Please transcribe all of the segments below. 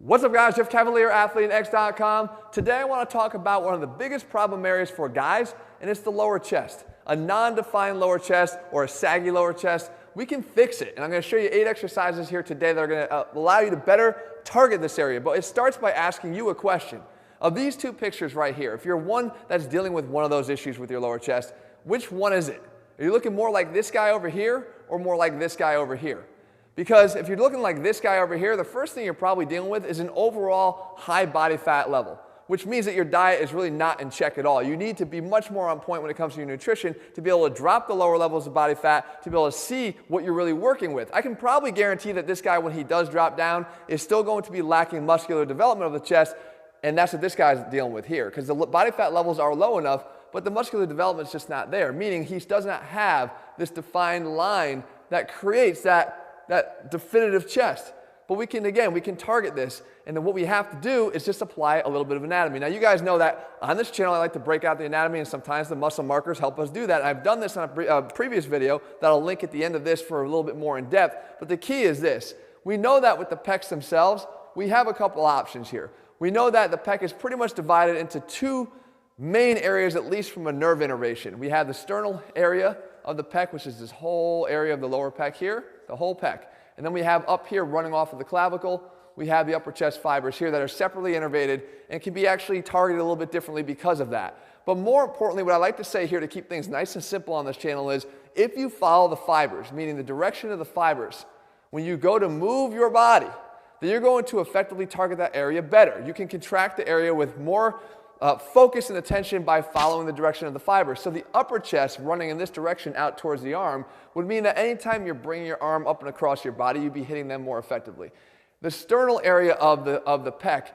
What's up guys, Jeff Cavaliere, AthleanX.com. Today I want to talk about one of the biggest problem areas for guys, and it's the lower chest. A non-defined lower chest or a saggy lower chest. We can fix it, and I'm going to show you 8 exercises here today that are going to allow you to better target this area. But it starts by asking you a question. Of these two pictures right here, if you're one that's dealing with one of those issues with your lower chest, which one is it? Are you looking more like this guy over here or more like this guy over here? Because if you're looking like this guy over here, the first thing you're probably dealing with is an overall high body fat level, which means that your diet is really not in check at all. You need to be much more on point when it comes to your nutrition to be able to drop the lower levels of body fat, to be able to see what you're really working with. I can probably guarantee that this guy, when he does drop down, is still going to be lacking muscular development of the chest, and that's what this guy's dealing with here, because the body fat levels are low enough, but the muscular development is just not there, meaning he does not have this defined line that creates that definitive chest. But we can target this, and then what we have to do is just apply a little bit of anatomy. Now you guys know that on this channel I like to break out the anatomy, and sometimes the muscle markers help us do that. And I've done this on a previous video that I'll link at the end of this for a little bit more in depth. But the key is this. We know that with the pecs themselves, we have a couple options here. We know that the pec is pretty much divided into two main areas, at least from a nerve innervation. We have the sternal area of the pec, which is this whole area of the lower pec here, the whole pec. And then we have up here running off of the clavicle, we have the upper chest fibers here that are separately innervated and can be actually targeted a little bit differently because of that. But more importantly, what I like to say here to keep things nice and simple on this channel is if you follow the fibers, meaning the direction of the fibers, when you go to move your body, then you're going to effectively target that area better. You can contract the area with more focus and attention by following the direction of the fibers. So the upper chest running in this direction out towards the arm would mean that anytime you're bringing your arm up and across your body, you'd be hitting them more effectively. The sternal area of the pec,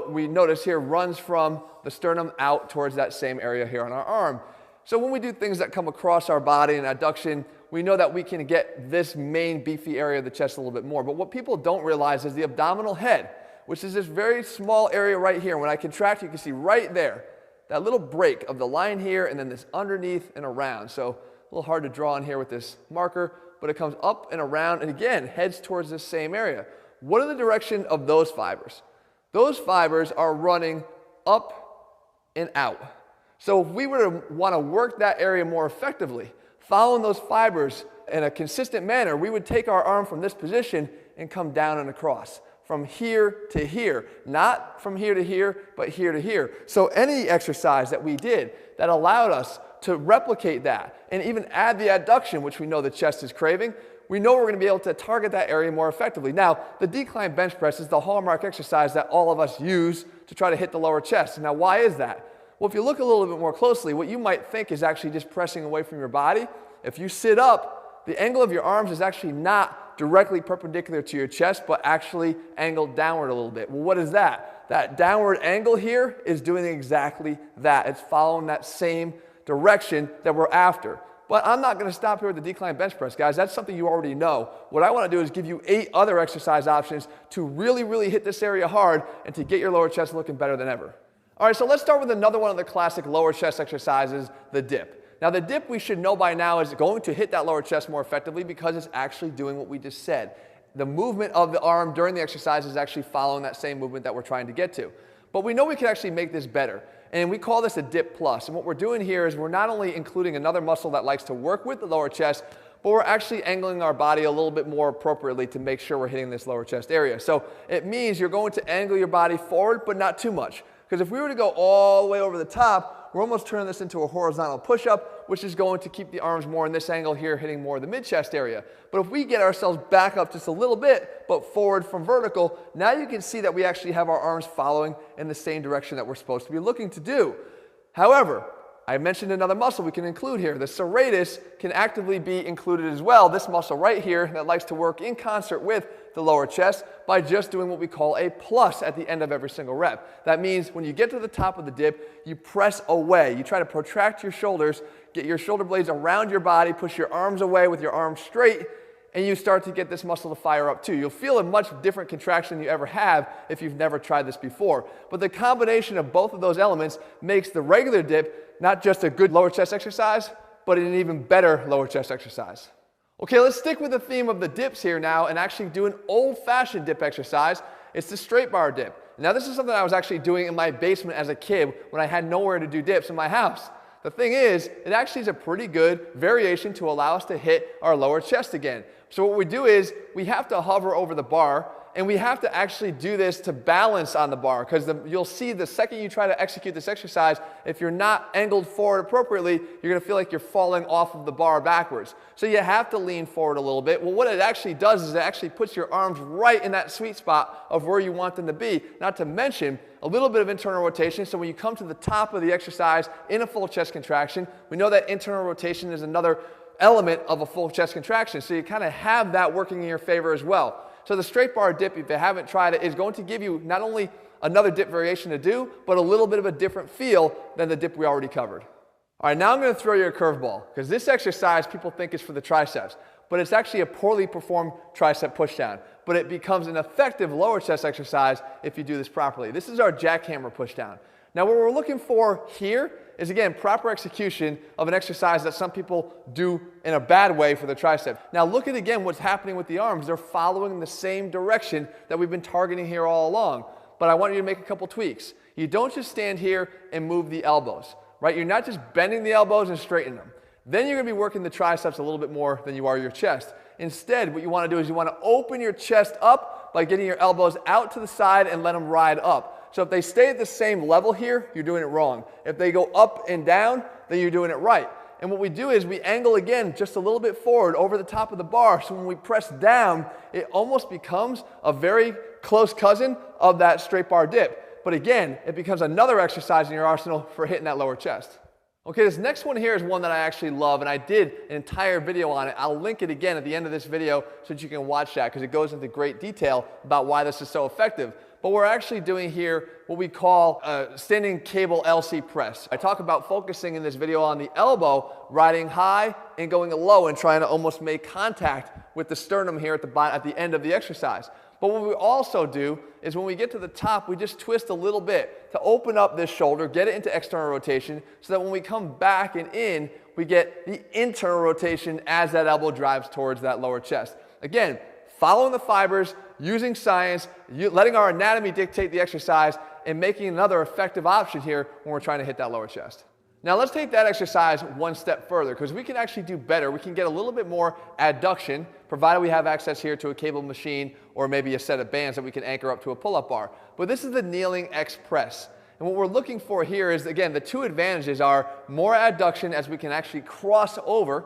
we notice here, runs from the sternum out towards that same area here on our arm. So when we do things that come across our body and adduction, we know that we can get this main beefy area of the chest a little bit more. But what people don't realize is the abdominal head, which is this very small area right here. When I contract, you can see right there, that little break of the line here and then this underneath and around. So a little hard to draw in here with this marker, but it comes up and around and again, heads towards this same area. What are the direction of those fibers? Those fibers are running up and out. So if we were to want to work that area more effectively, following those fibers in a consistent manner, we would take our arm from this position and come down and across. From here to here, not from here to here, but here to here. So any exercise that we did that allowed us to replicate that and even add the adduction, which we know the chest is craving, we know we're going to be able to target that area more effectively. Now, the decline bench press is the hallmark exercise that all of us use to try to hit the lower chest. Now, why is that? Well, if you look a little bit more closely, what you might think is actually just pressing away from your body. If you sit up, the angle of your arms is actually not directly perpendicular to your chest, but actually angled downward a little bit. Well, what is that? That downward angle here is doing exactly that. It's following that same direction that we're after. But I'm not going to stop here with the decline bench press, guys. That's something you already know. What I want to do is give you 8 other exercise options to really, really hit this area hard and to get your lower chest looking better than ever. All right, so let's start with another one of the classic lower chest exercises, the dip. Now the dip we should know by now is going to hit that lower chest more effectively because it's actually doing what we just said. The movement of the arm during the exercise is actually following that same movement that we're trying to get to. But we know we can actually make this better. And we call this a dip plus. And what we're doing here is we're not only including another muscle that likes to work with the lower chest, but we're actually angling our body a little bit more appropriately to make sure we're hitting this lower chest area. So it means you're going to angle your body forward, but not too much. Because if we were to go all the way over the top, we're almost turning this into a horizontal push-up, which is going to keep the arms more in this angle here, hitting more of the mid-chest area. But if we get ourselves back up just a little bit, but forward from vertical, now you can see that we actually have our arms following in the same direction that we're supposed to be looking to do. However, I mentioned another muscle we can include here. The serratus can actively be included as well. This muscle right here that likes to work in concert with the lower chest by just doing what we call a plus at the end of every single rep. That means when you get to the top of the dip, you press away. You try to protract your shoulders, get your shoulder blades around your body, push your arms away with your arms straight, and you start to get this muscle to fire up too. You'll feel a much different contraction than you ever have if you've never tried this before. But the combination of both of those elements makes the regular dip not just a good lower chest exercise, but an even better lower chest exercise. Okay, let's stick with the theme of the dips here now and actually do an old-fashioned dip exercise. It's the straight bar dip. Now this is something I was actually doing in my basement as a kid when I had nowhere to do dips in my house. The thing is, it actually is a pretty good variation to allow us to hit our lower chest again. So what we do is we have to hover over the bar, and we have to actually do this to balance on the bar, because you'll see the second you try to execute this exercise, if you're not angled forward appropriately, you're going to feel like you're falling off of the bar backwards. So you have to lean forward a little bit. Well, what it actually does is it actually puts your arms right in that sweet spot of where you want them to be, not to mention a little bit of internal rotation. So when you come to the top of the exercise in a full chest contraction, we know that internal rotation is another element of a full chest contraction. So you kind of have that working in your favor as well. So the straight bar dip, if you haven't tried it, is going to give you not only another dip variation to do, but a little bit of a different feel than the dip we already covered. All right, now I'm going to throw you a curveball, because this exercise people think is for the triceps, but it's actually a poorly performed tricep pushdown. But it becomes an effective lower chest exercise if you do this properly. This is our jackhammer pushdown. Now what we're looking for here is, again, proper execution of an exercise that some people do in a bad way for the tricep. Now look at, again, what's happening with the arms. They're following the same direction that we've been targeting here all along. But I want you to make a couple tweaks. You don't just stand here and move the elbows, right? You're not just bending the elbows and straightening them. Then you're going to be working the triceps a little bit more than you are your chest. Instead, what you want to do is you want to open your chest up by getting your elbows out to the side and let them ride up. So if they stay at the same level here, you're doing it wrong. If they go up and down, then you're doing it right. And what we do is we angle again just a little bit forward over the top of the bar. So when we press down, it almost becomes a very close cousin of that straight bar dip. But again, it becomes another exercise in your arsenal for hitting that lower chest. Okay, this next one here is one that I actually love, and I did an entire video on it. I'll link it again at the end of this video so that you can watch that, because it goes into great detail about why this is so effective. But we're actually doing here what we call a standing cable LC press. I talk about focusing in this video on the elbow, riding high and going low and trying to almost make contact with the sternum here at the end of the exercise. But what we also do is when we get to the top, we just twist a little bit to open up this shoulder, get it into external rotation, so that when we come back and in, we get the internal rotation as that elbow drives towards that lower chest. Again, following the fibers, using science, letting our anatomy dictate the exercise, and making another effective option here when we're trying to hit that lower chest. Now let's take that exercise one step further, because we can actually do better. We can get a little bit more adduction, provided we have access here to a cable machine or maybe a set of bands that we can anchor up to a pull-up bar. But this is the kneeling X press. And what we're looking for here is, again, the two advantages are more adduction, as we can actually cross over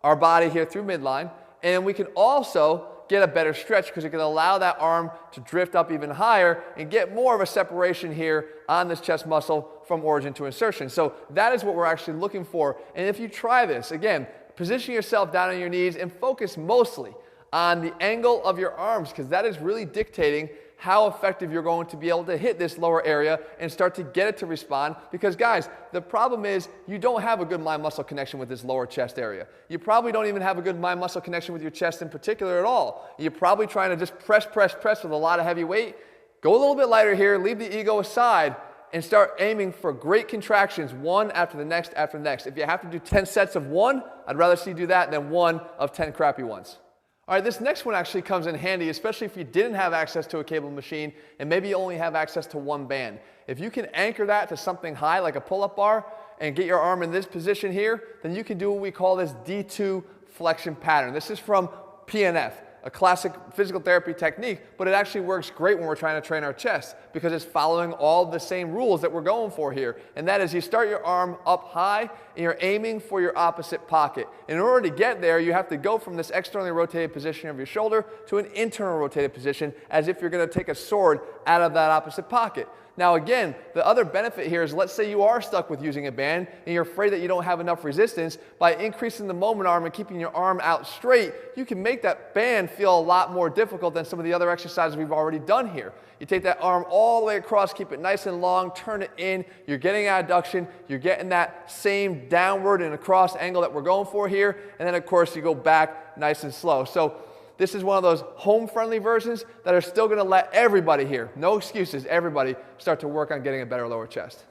our body here through midline, and we can also get a better stretch, because it can allow that arm to drift up even higher and get more of a separation here on this chest muscle from origin to insertion. So that is what we're actually looking for. And if you try this, again, position yourself down on your knees and focus mostly on the angle of your arms, because that is really dictating how effective you're going to be able to hit this lower area and start to get it to respond. Because guys, the problem is you don't have a good mind-muscle connection with this lower chest area. You probably don't even have a good mind-muscle connection with your chest in particular at all. You're probably trying to just press with a lot of heavy weight. Go a little bit lighter here, leave the ego aside, and start aiming for great contractions, one after the next after the next. If you have to do 10 sets of one, I'd rather see you do that than one of 10 crappy ones. All right, this next one actually comes in handy, especially if you didn't have access to a cable machine and maybe you only have access to one band. If you can anchor that to something high like a pull-up bar and get your arm in this position here, then you can do what we call this D2 flexion pattern. This is from PNF, a classic physical therapy technique, but it actually works great when we're trying to train our chest, because it's following all the same rules that we're going for here. And that is, you start your arm up high and you're aiming for your opposite pocket. In order to get there, you have to go from this externally rotated position of your shoulder to an internal rotated position, as if you're going to take a sword out of that opposite pocket. Now again, the other benefit here is, let's say you are stuck with using a band and you're afraid that you don't have enough resistance. By increasing the moment arm and keeping your arm out straight, you can make that band feel a lot more difficult than some of the other exercises we've already done here. You take that arm all the way across, keep it nice and long, turn it in, you're getting adduction, you're getting that same downward and across angle that we're going for here, and then of course you go back nice and slow. So this is one of those home-friendly versions that are still going to let everybody here, no excuses, everybody start to work on getting a better lower chest.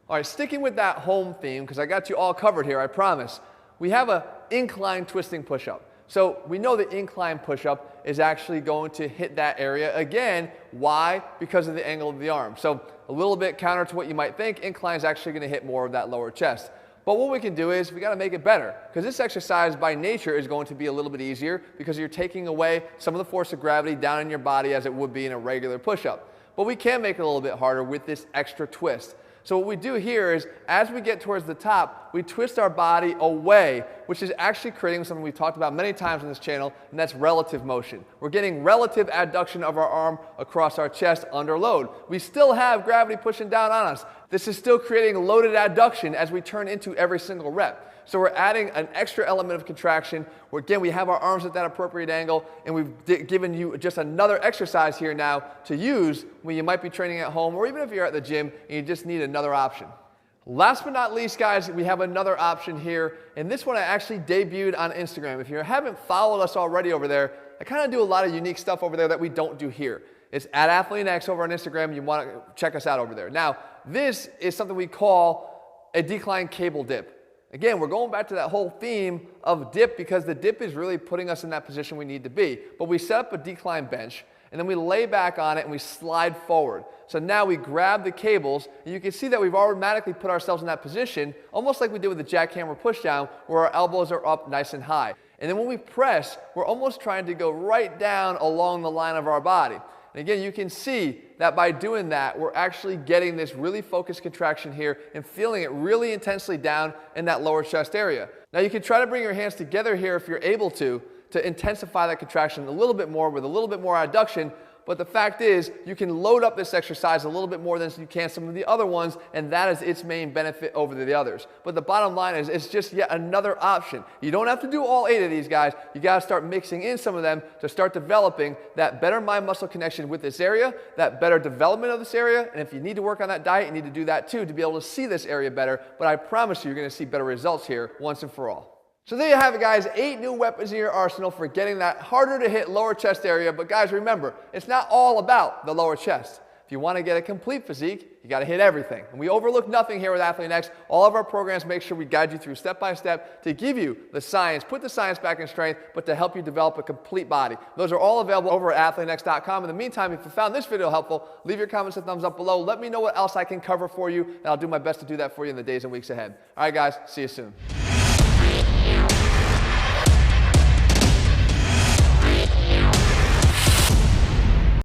All right, sticking with that home theme, because I got you all covered here, I promise. We have an incline twisting push-up. So we know the incline push-up is actually going to hit that area again. Why? Because of the angle of the arm. So a little bit counter to what you might think, incline is actually going to hit more of that lower chest. But what we can do is we got to make it better, because this exercise by nature is going to be a little bit easier because you're taking away some of the force of gravity down in your body as it would be in a regular push-up. But we can make it a little bit harder with this extra twist. So what we do here is, as we get towards the top, we twist our body away, which is actually creating something we've talked about many times on this channel, and that's relative motion. We're getting relative adduction of our arm across our chest under load. We still have gravity pushing down on us. This is still creating loaded adduction as we turn into every single rep. So we're adding an extra element of contraction, where again, we have our arms at that appropriate angle, and we've given you just another exercise here now to use when you might be training at home, or even if you're at the gym and you just need another option. Last but not least, guys, we have another option here, and this one I actually debuted on Instagram. If you haven't followed us already over there, I kind of do a lot of unique stuff over there that we don't do here. It's at AthleanX over on Instagram. You want to check us out over there. Now, this is something we call a decline cable dip. Again, we're going back to that whole theme of dip, because the dip is really putting us in that position we need to be. But we set up a decline bench, and then we lay back on it and we slide forward. So now we grab the cables, and you can see that we've automatically put ourselves in that position, almost like we did with the jackhammer pushdown, where our elbows are up nice and high. And then when we press, we're almost trying to go right down along the line of our body. And again, you can see that by doing that, we're actually getting this really focused contraction here and feeling it really intensely down in that lower chest area. Now you can try to bring your hands together here if you're able to intensify that contraction a little bit more with a little bit more adduction. But the fact is, you can load up this exercise a little bit more than you can some of the other ones, and that is its main benefit over the others. But the bottom line is, it's just yet another option. You don't have to do all 8 of these, guys. You got to start mixing in some of them to start developing that better mind-muscle connection with this area, that better development of this area. And if you need to work on that diet, you need to do that too to be able to see this area better. But I promise you, you're going to see better results here once and for all. So there you have it, guys. 8 new weapons in your arsenal for getting that harder to hit lower chest area. But guys, remember, it's not all about the lower chest. If you want to get a complete physique, you got to hit everything. And we overlook nothing here with AthleanX. All of our programs make sure we guide you through step by step to give you the science, put the science back in strength, but to help you develop a complete body. Those are all available over at athleanx.com. In the meantime, if you found this video helpful, leave your comments and thumbs up below. Let me know what else I can cover for you, and I'll do my best to do that for you in the days and weeks ahead. All right, guys, see you soon.